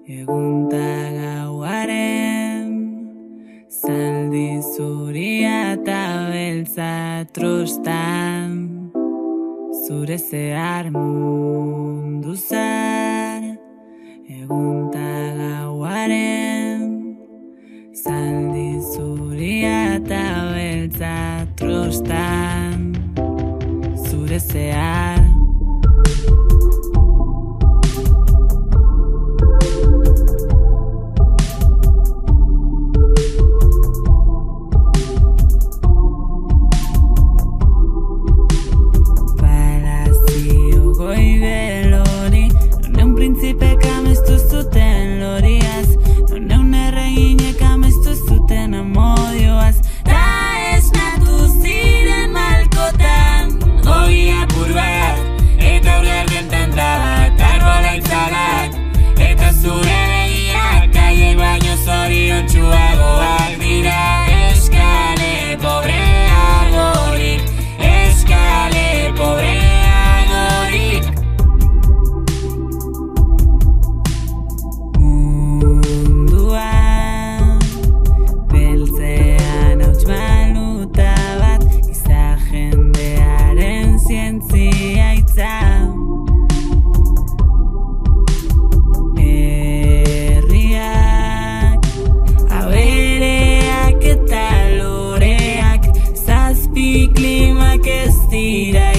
Egunta gauaren zaldi zuria eta beltza trostan, zure zehar mundu zar. Egunta gauaren zaldi zuria eta beltza trostan, zure zehar. Printzipek amestu zuten loriaz, non erreginek amestu zuten amodioaz, ta esnatu ziren malkotan. Ogi apur bat, eta ur gardentan bat, arbola itzalak, eta zure begiak aiek baino zoriontsuagoak dira. Eskale pobreagorik, eskale pobreagorik. Beltzean hauts baluta bat, giza jendearen zientzia hitza. Herriak, abereak eta loreak, zazpi klimak ez dira